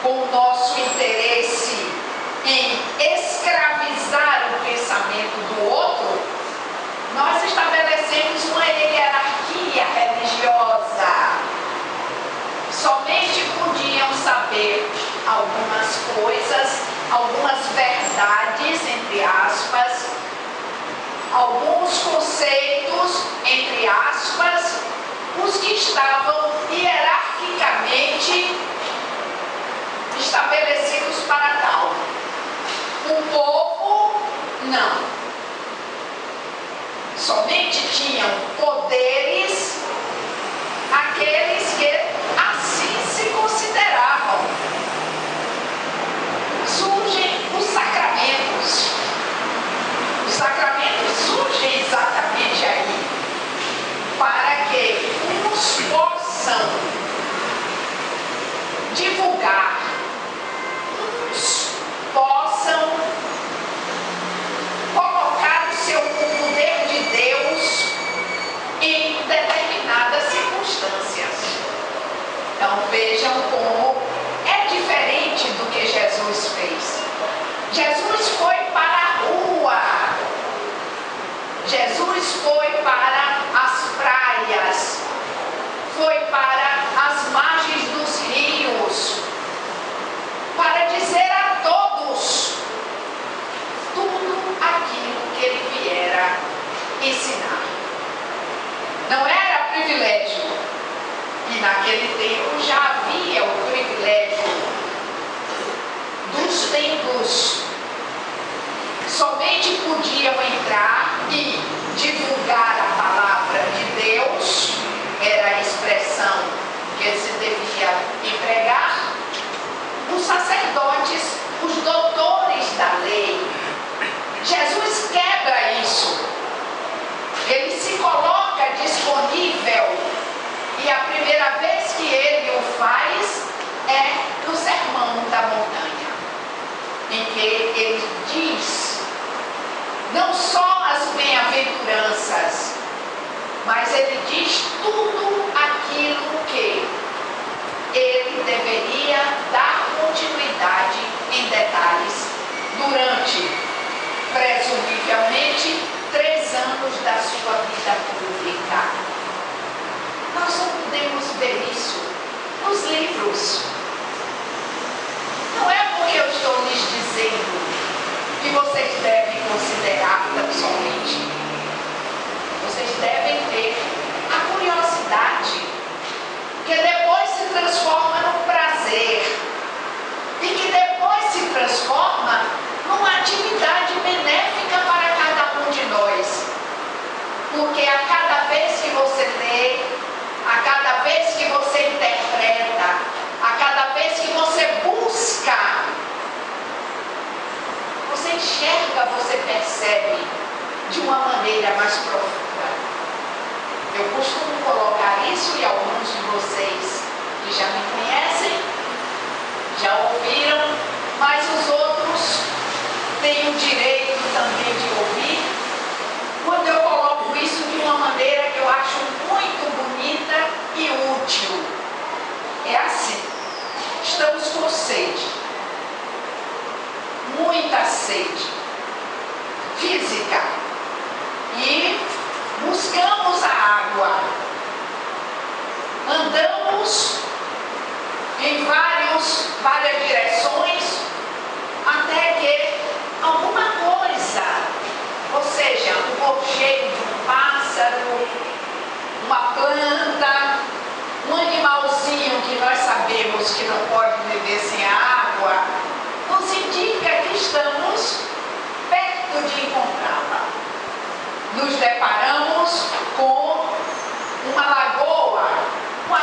com o nosso interesse em escravizar o pensamento do outro, nós estabelecemos uma hierarquia religiosa. Somente podiam saber algumas coisas, algumas verdades, entre aspas, alguns conceitos, entre aspas, os que estavam hierarquicamente estabelecidos para tal. O povo, não. Somente tinham poderes aqueles que assim se consideravam. Surgem os sacramentos. Os sacramentos surgem exatamente aí, para que uns possam divulgar, uns possam colocar o poder de Deus em determinadas circunstâncias. Então vejam como é diferente do que Jesus fez. Jesus foi para a rua. Jesus foi para as praias. Foi para as margens dos rios. Para dizer a todos tudo aquilo que ele viera ensinar. Não era privilégio. E naquele tempo já havia o privilégio dos templos. Somente podiam entrar e divulgar a palavra de Deus, era a expressão que se devia empregar, os sacerdotes, os doutores da lei. Jesus quebra isso. Ele se coloca disponível. E a primeira vez que ele o faz é no Sermão da Montanha, em que ele diz não só as bem-aventuranças, mas ele diz tudo aquilo que ele deveria dar continuidade em detalhes durante, presumivelmente, 3 anos da sua vida pública. Nós só podemos ver isso nos livros. Não é porque eu estou lhes dizendo que vocês devem considerar tão somente. Vocês devem ter a curiosidade, que depois se transforma num prazer e que depois se transforma numa atividade benéfica para cada um de nós. Porque a cada vez que você lê, a cada vez que você interpreta, a cada vez que você busca, você enxerga, você percebe de uma maneira mais profunda. Eu costumo colocar isso, e alguns de vocês que já me conhecem, já ouviram, mas os outros têm o direito também de ouvir, quando eu coloco isso de uma maneira que eu acho muito bonita e útil. É assim: estamos com sede, muita sede física, e buscamos a água. Andamos em várias direções até que alguma coisa, ou seja, o gorjeio de um pássaro, uma planta, um animalzinho que nós sabemos que não pode viver sem água, nos indica que estamos perto de encontrá-la. Nos deparamos com uma lagoa, uma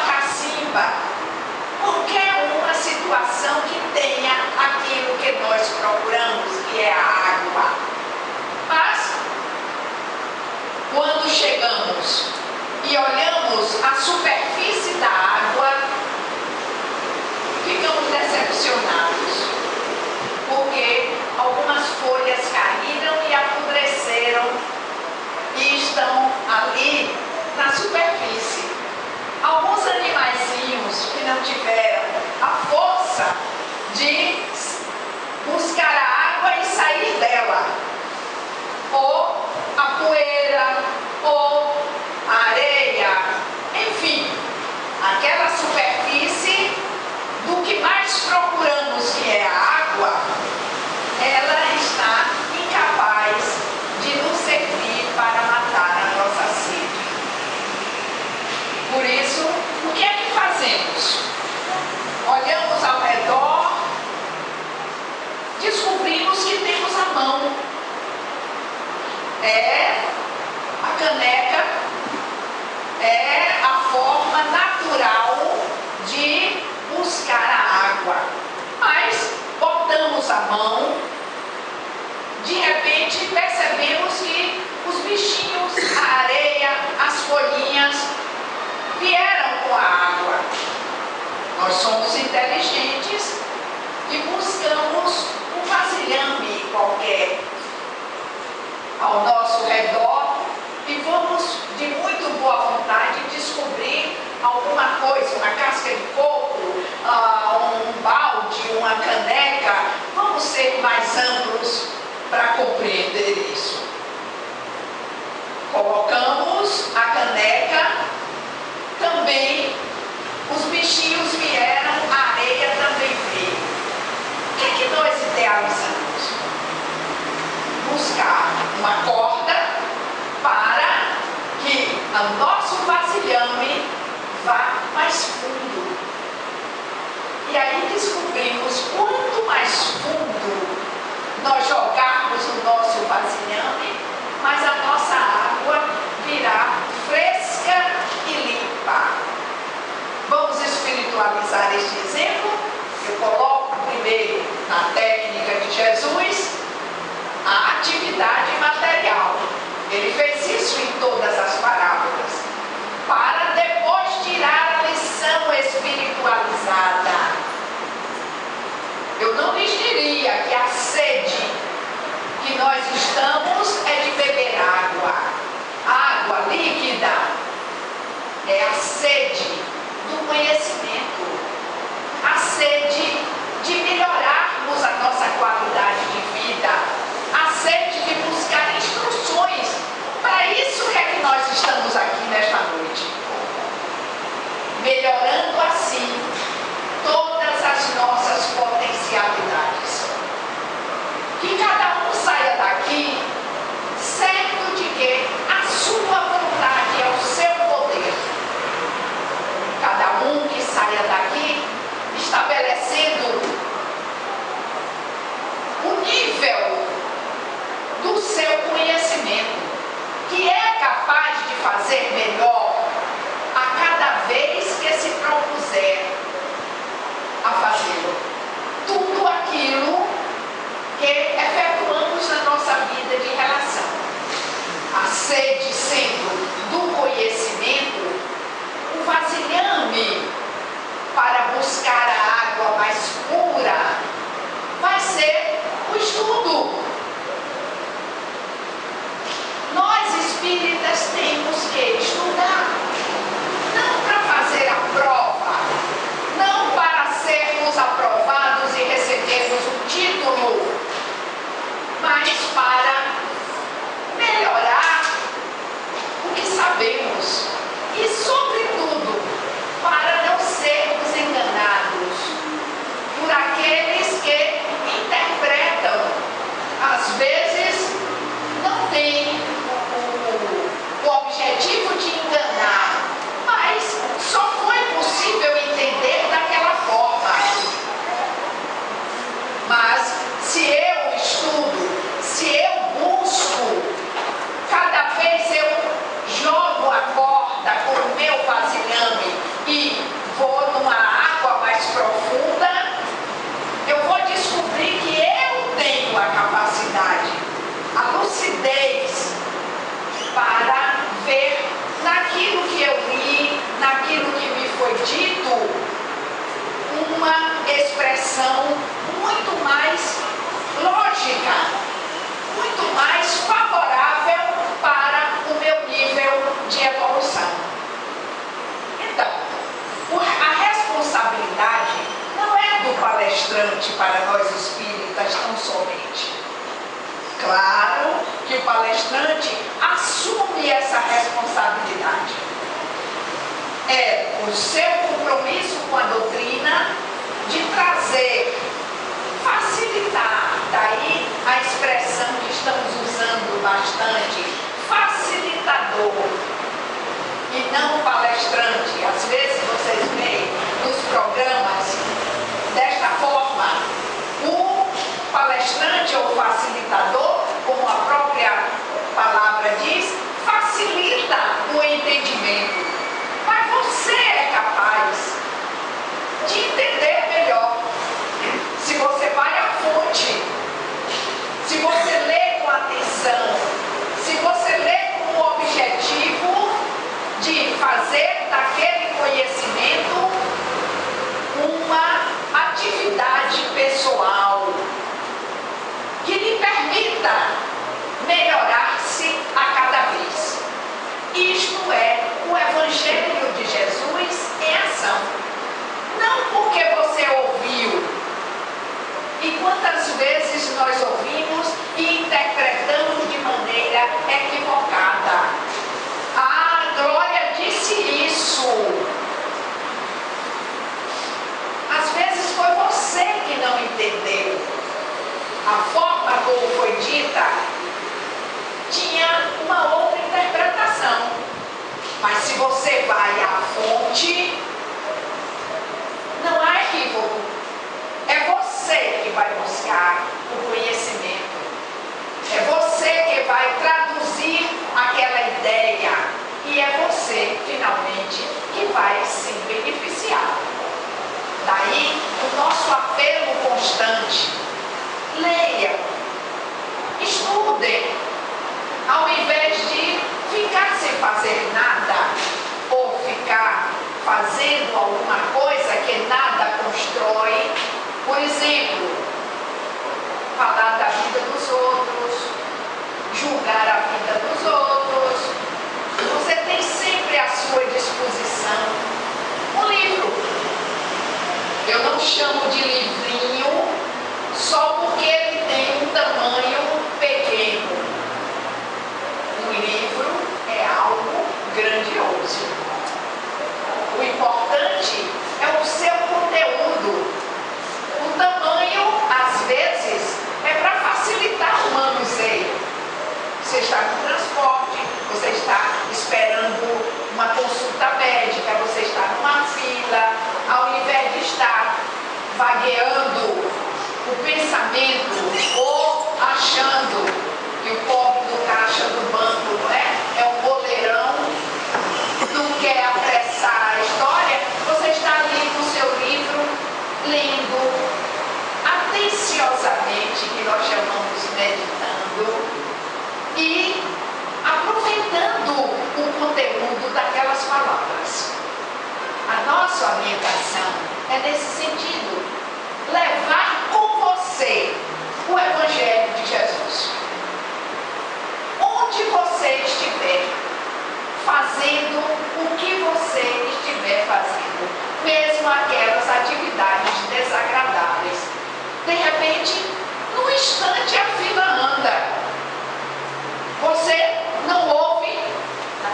nela, ou a poeira, ou a areia, enfim, aquela superfície do que mais procuramos, que é a água, ela está incapaz de nos servir para matar a nossa sede. Por isso, o que é que fazemos? Olhamos ao redor, descobrimos que temos a mão. É a caneca, é a forma natural de buscar a água. Mas botamos a mão, de repente percebemos que os bichinhos, a areia, as folhinhas vieram com a água. Nós somos inteligentes e buscamos um vasilhame qualquer ao nosso redor e vamos de muito boa vontade descobrir alguma coisa, uma casca de coco, um balde, uma caneca. Vamos ser mais amplos para compreender isso. Colocamos a caneca, também os bichinhos vieram, a areia também veio. O que é que nós idealizamos? Buscar uma corda para que o nosso vasilhame vá mais fundo. E aí descobrimos quanto mais fundo nós jogarmos o nosso vasilhame, mais a nossa água virá fresca e limpa. Vamos espiritualizar este exemplo? Eu coloco primeiro na técnica de Jesus a atividade material. Ele fez isso em todas as parábolas, para depois tirar a lição espiritualizada. Eu não lhes diria que a sede que nós estamos é de beber água. Água líquida é a sede do conhecimento, a sede de melhorarmos a nossa qualidade de vida, a sede de buscar instruções. Para isso que é que nós estamos aqui nesta noite, melhorando assim todas as nossas potencialidades. Que cada um saia daqui certo de que a sua vontade é o seu poder. Cada um que saia daqui estabelecendo o nível do seu conhecimento, que é capaz de fazer melhor a cada vez que se propuser a fazê-lo. Tudo aquilo que efetuamos na nossa vida de relação. A sede sendo do conhecimento, o vasilhame para buscar a água mais pura vai ser o estudo. Nós espíritas temos que estudar, não para fazer a prova, não para sermos aprovados e recebermos um título, mas para melhorar o que sabemos e, sobretudo, para não sermos enganados por aqueles que interpretam, às vezes não têm o objetivo de enganar, mas só foi possível entender daquela forma. Mas se eu estudo, se eu busco, cada vez eu jogo a corda com o meu vasilhame e vou numa água mais profunda, eu vou descobrir que eu tenho a capacidade, a lucidez para ver naquilo que eu li, naquilo que me foi dito, uma expressão muito mais lógica, muito mais favorável para o meu nível de evolução. Então, a responsabilidade não é do palestrante para nós espíritas tão somente. essa responsabilidade. É o seu compromisso com a doutrina de trazer, facilitar, daí a expressão que estamos usando bastante, facilitador, e não palestrante. Às vezes vocês veem nos programas desta forma, o palestrante ou facilitador, como a própria palavra diz, facilita o entendimento. Mas você é capaz de entender melhor se você vai à fonte, se você lê com atenção, se você lê com o objetivo de fazer daquele conhecimento uma atividade pessoal que lhe permita melhorar-se a cada vez. Isto é o Evangelho de Jesus em ação. Não porque você ouviu. E quantas vezes nós ouvimos e interpretamos de maneira equivocada. A Glória disse isso. Às vezes foi você que não entendeu. A forma como foi dita tinha uma outra interpretação. Mas se você vai à fonte, não há equívoco. É você que vai buscar o conhecimento. É você que vai traduzir aquela ideia. E é você, finalmente, que vai se beneficiar. Daí o nosso apelo constante. Leiam, estudem, ao invés de ficar sem fazer nada ou ficar fazendo alguma coisa que nada constrói. Por exemplo, falar da vida dos outros, julgar a vida dos outros. Você tem sempre à sua disposição um livro. Eu não chamo de livrinho só porque ele tem um tamanho pequeno. Um livro é algo grandioso. O importante é o seu conteúdo. O tamanho, às vezes, é para facilitar o manuseio. Você está no transporte, você está esperando uma consulta médica, você está numa fila, ao invés de estar vagueando o pensamento ou achando que o pobre do caixa do banco, não é? É um boleirão, não quer apressar a história, você está ali com o seu livro, lendo atenciosamente, que nós chamamos meditando, e aproveitando o conteúdo daquelas palavras. A nossa orientação é nesse sentido. Levar com você o Evangelho de Jesus. Onde você estiver fazendo o que você estiver fazendo, mesmo aquelas atividades desagradáveis. De repente, num instante a fila anda. Você não ouve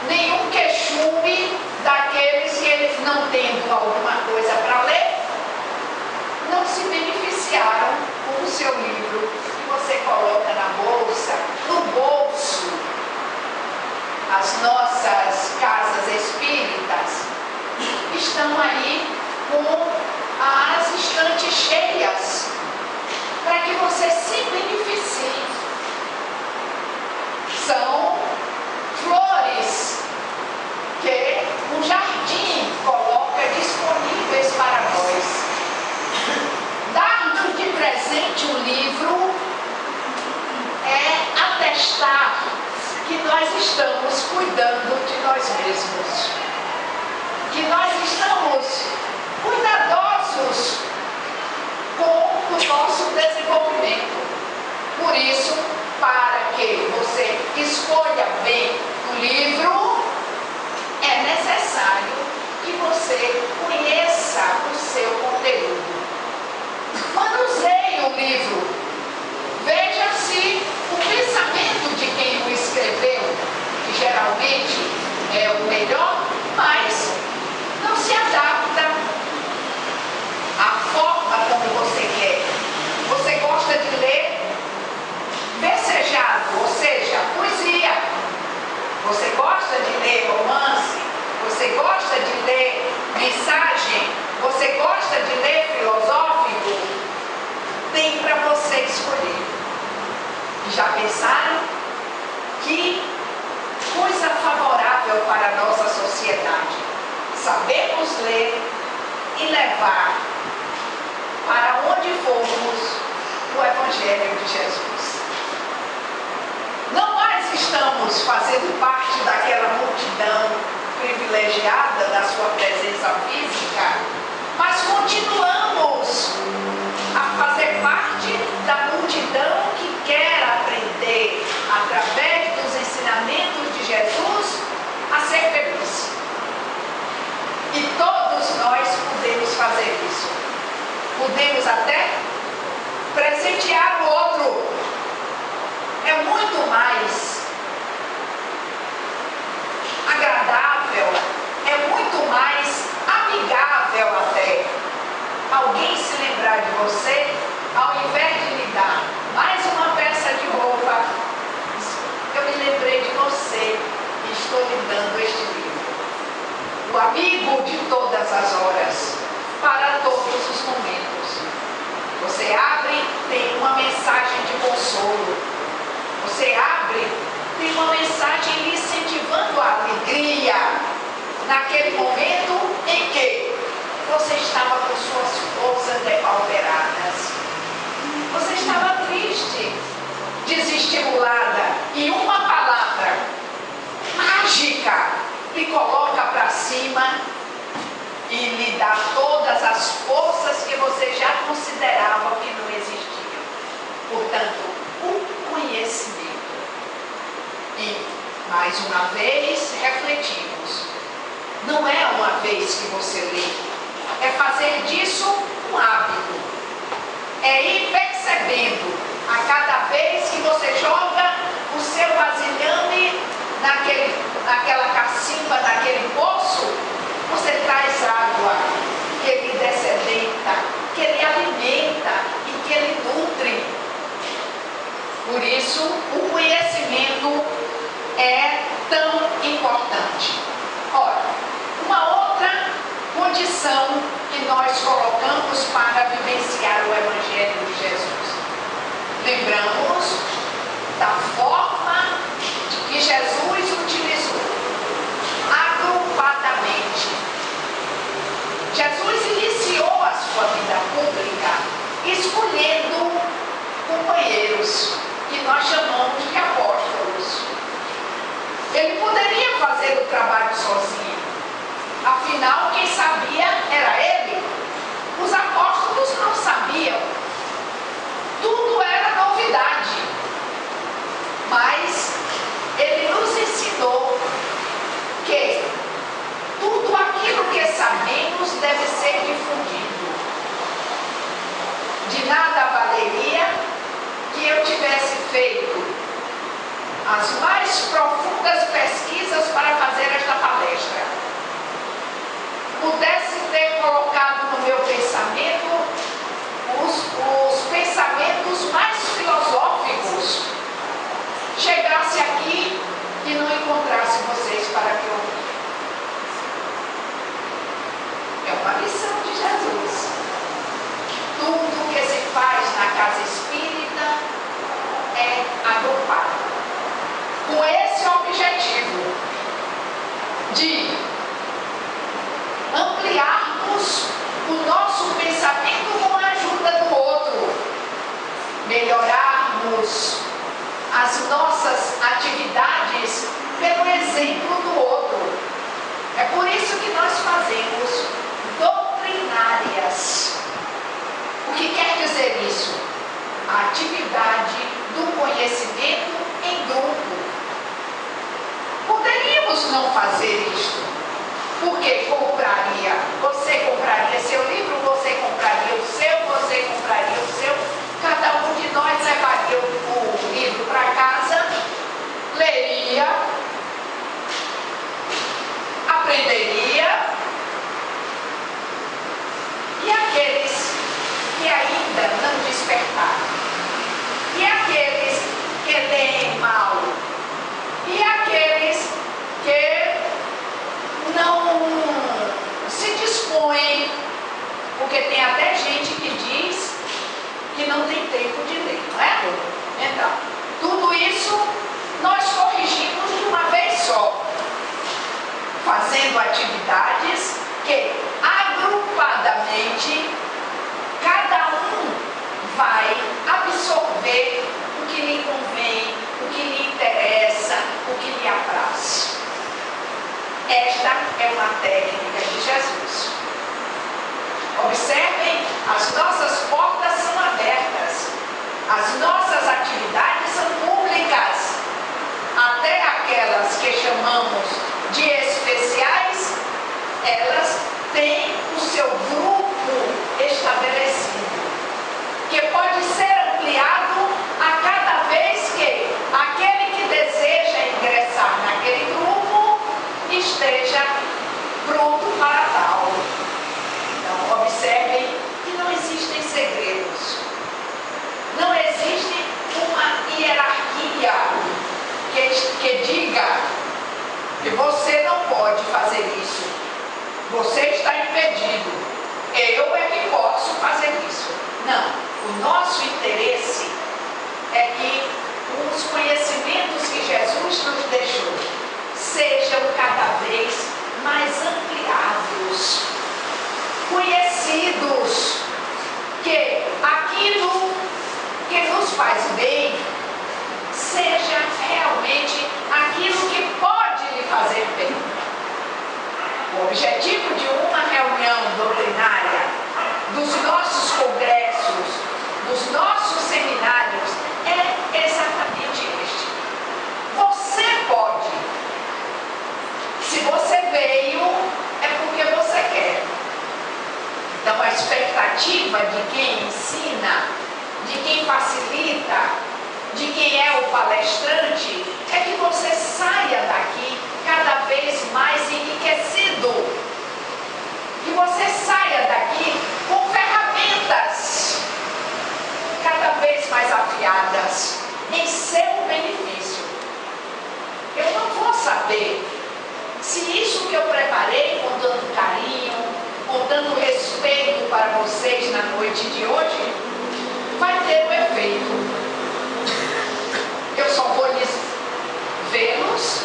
nenhum queixume daqueles que eles não tendo alguma coisa para ler, não se beneficiaram com o seu livro que você coloca na bolsa, no bolso. As nossas casas espíritas estão aí com as estantes cheias para que você se beneficie. São flores que o jardim coloca disponíveis para nós. Dar-nos de presente um livro é atestar que nós estamos cuidando de nós mesmos, que nós estamos cuidadosos com o nosso desenvolvimento. Por isso, para que você escolha levar para onde formos o Evangelho de Jesus. Não mais estamos fazendo parte daquela multidão privilegiada da sua presença física, mas continuamos a fazer parte da multidão que quer aprender, através dos ensinamentos de Jesus, a ser feliz. E todos nós podemos fazer isso. Podemos até presentear o outro. É muito mais agradável, é muito mais amigável até alguém se lembrar de você, ao invés de lhe dar mais uma peça de roupa. Eu me lembrei de você e estou lhe dando este livro. O amigo de todas as horas, para todos os momentos. Você abre, tem uma mensagem de consolo. Você abre, tem uma mensagem lhe incentivando a alegria naquele momento em que você estava com suas forças depauperadas. Você estava triste, desestimulada, e uma palavra mágica lhe coloca para cima e lhe dá todas as forças que você já considerava que não existiam. Portanto, o conhecimento. E, mais uma vez, refletimos. Não é uma vez que você lê, é fazer disso um hábito. É ir percebendo a cada vez que você joga o seu vasilhame naquela cacimba, naquele poço, você traz água que lhe dessedenta, que lhe alimenta e que lhe nutre. Por isso, o conhecimento é tão importante. Ora, uma outra condição que nós colocamos para vivenciar o Evangelho de Jesus. Lembramos da forma que Jesus utilizou, agrupadamente. Jesus iniciou a sua vida pública escolhendo companheiros, que nós chamamos de apóstolos. Ele poderia fazer o trabalho sozinho. Afinal, quem sabia era ele. Os apóstolos não sabiam. Tudo era novidade. Mas ele nos ensinou que tudo aquilo que sabemos deve ser difundido. De nada valeria que eu tivesse feito as mais profundas pesquisas para fazer esta palestra. Pudesse ter colocado no meu pensamento os pensamentos mais filosóficos, chegasse aqui e não encontrasse vocês para me ouvir. É uma lição de Jesus. Tudo que se faz na casa espírita é agrupado, com esse objetivo de ampliarmos o nosso pensamento com a ajuda do outro, melhorarmos as nossas atividades pelo exemplo do outro. É por isso que nós fazemos doutrinárias. O que quer dizer isso? A atividade do conhecimento em grupo. Poderíamos não fazer isto, porque você compraria seu livro, você compraria o seu, você compraria o seu, cada um de nós levaria o livro para casa, leria, aprenderia, e aqueles que ainda não despertaram, e aqueles que leem mal, e aqueles que não se dispõem, porque tem até gente que diz que não tem tempo de ler, não é? Então, tudo isso nós corrigimos de uma vez só, fazendo atividades que agrupadamente Observem, as nossas portas são abertas, as nossas atividades são públicas, até aquelas que chamamos de especiais, elas têm o seu grupo estabelecido, que pode ser ampliado a cada vez que aquele que deseja ingressar naquele grupo esteja pronto para tal. Então, observem que não existem segredos, não existe uma hierarquia que diga que você não pode fazer isso, você está impedido, eu é que posso fazer isso. Não, o nosso interesse é que os conhecimentos que Jesus nos deixou sejam cada vez mais ampliados, conhecidos, que aquilo que nos faz bem seja realmente aquilo que pode lhe fazer bem. O objetivo de uma reunião doutrinária, dos nossos congressos, dos nossos seminários, é exatamente este. Você pode. Se você veio, é porque você quer. Então, a expectativa de quem ensina, de quem facilita, de quem é o palestrante, é que você saia daqui cada vez mais enriquecido, que você saia daqui com ferramentas cada vez mais afiadas em seu benefício. Eu não vou saber se isso que eu preparei com tanto carinho, com tanto respeito para vocês na noite de hoje, vai ter um efeito. Eu só vou lhes vê-los,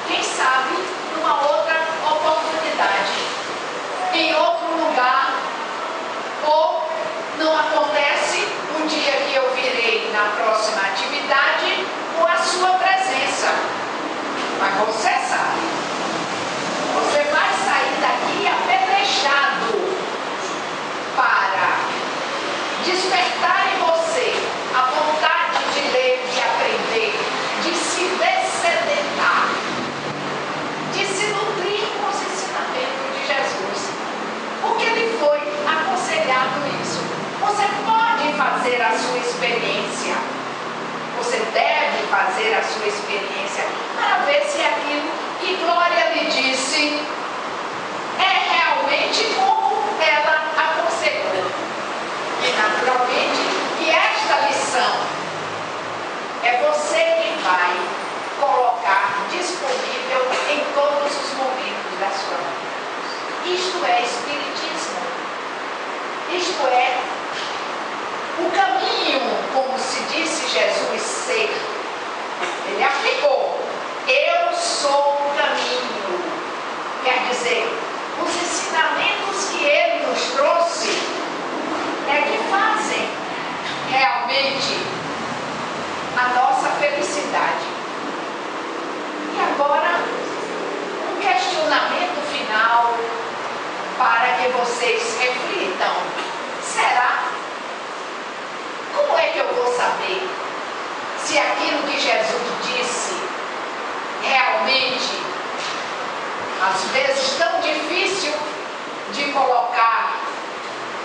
quem sabe, numa outra oportunidade, em outro lugar, ou não acontece o dia que eu virei na próxima atividade com a sua presença. Mas você sabe, você vai sair daqui apetrechado para despertar em você a vontade de ler, de aprender, de se dessedentar, de se nutrir com os ensinamentos de Jesus. Porque lhe foi aconselhado isso. Você pode fazer a sua experiência. Você deve fazer a sua experiência para ver se aquilo que Glória lhe disse é realmente como ela aconselhou. E naturalmente que esta lição é você quem vai colocar disponível em todos os momentos da sua vida. Isto é Espiritismo. Isto é o caminho, como se disse Jesus ser. Ele afirmou, eu sou o caminho. Quer dizer, os ensinamentos que ele nos trouxe é que fazem realmente a nossa felicidade. E agora, um questionamento final para que vocês reflitam. Será? Como é que eu vou saber se aquilo que Jesus disse realmente, às vezes tão difícil de colocar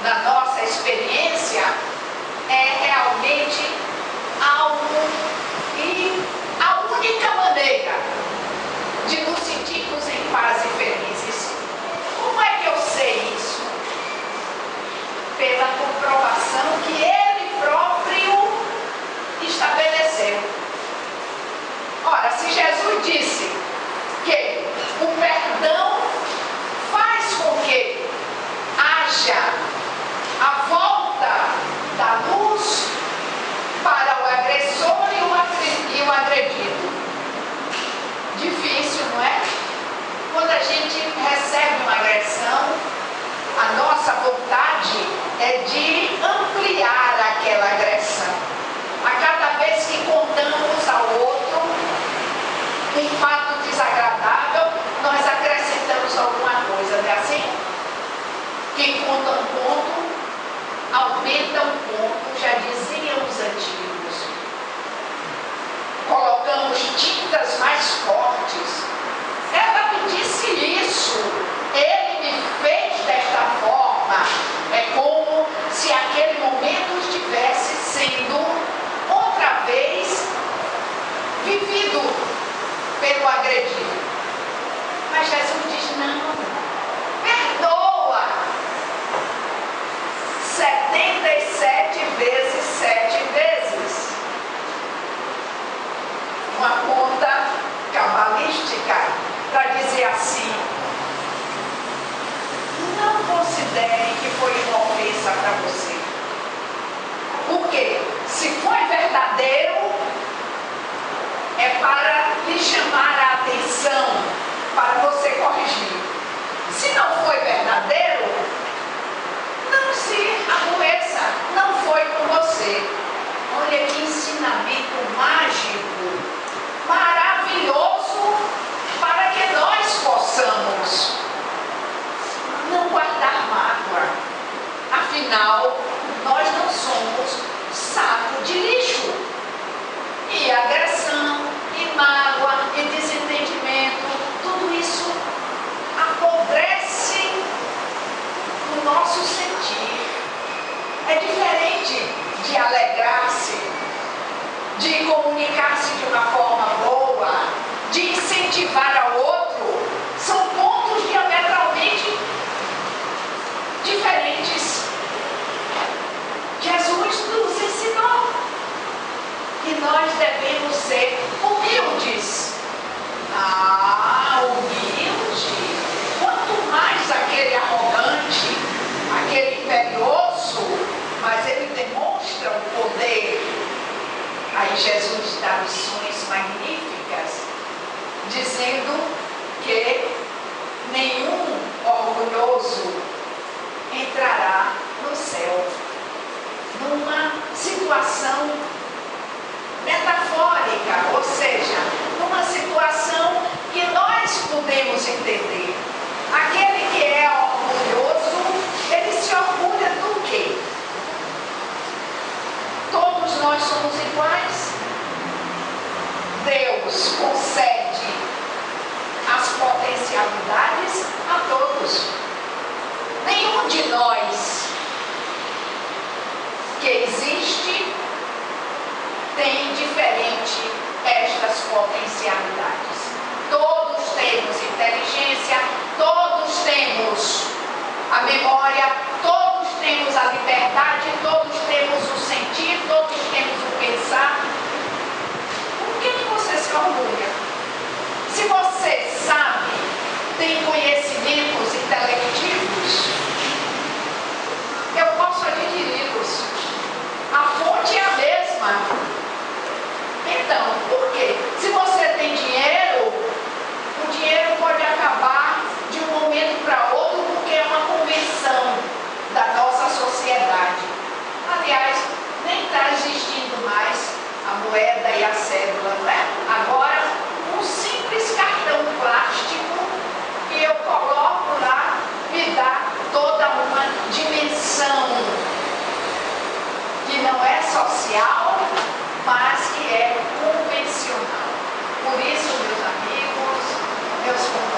na nossa experiência, é realmente algo e a única maneira de nos sentirmos em paz e felizes? Como é que eu sei isso? Pela comprovação que ele próprio estabeleceu. Ora, se Jesus disse que o perdão faz com que haja a volta da luz Quem conta um ponto, aumenta um ponto, já diziam os antigos. Colocamos tintas mais fortes. Ela me disse isso. Ele me fez desta forma. É como se aquele momento estivesse sendo outra vez vivido pelo agredido. Mas Jesus diz: não, perdoa 77 vezes 7 vezes. Uma conta cabalística para dizer assim: não considere que foi uma ofensa para você. Porque se foi verdadeiro, é para lhe chamar a atenção, para você corrigir. Se não foi verdadeiro, não se aborreça, não foi com você. Olha que ensinamento mágico, maravilhoso, para que nós possamos não guardar mágoa. Afinal, nós não somos saco de lixo. E agressão, e mágoa, e desentendimento, tudo isso apodrece o nosso sentir. É diferente de alegrar-se, de comunicar-se de uma forma boa, de incentivar ao outro. São pontos diametralmente diferentes. Jesus nos ensinou que nós devemos ser humildes. Humilde. Quanto mais aquele arrogante, aquele imperioso, mas ele demonstra o poder. Aí Jesus dá lições magníficas, dizendo que nenhum orgulhoso entrará no céu. Numa situação metafórica, ou seja, numa situação que nós podemos entender. Aquele que é orgulhoso, ele se orgulha do quê? Todos nós somos iguais. Deus concede as potencialidades a todos. Nenhum de nós que existe tem diferente estas potencialidades. Todos temos inteligência, todos temos a memória, todos temos a liberdade, todos temos o sentir, todos temos o pensar. Por que você se orgulha? Se você sabe, tem conhecimentos intelectivos, eu posso adquiri-los. A fonte é a mesma. Então, por quê? Se você tem dinheiro, o dinheiro pode acabar de um momento para outro, porque é uma convenção da nossa sociedade. Aliás, nem está existindo mais a moeda e a cédula, não é? Agora, um simples cartão plástico que eu coloco lá me dá toda uma dimensão que não é social, mas que é convencional. Por isso, meus amigos, meus companheiros,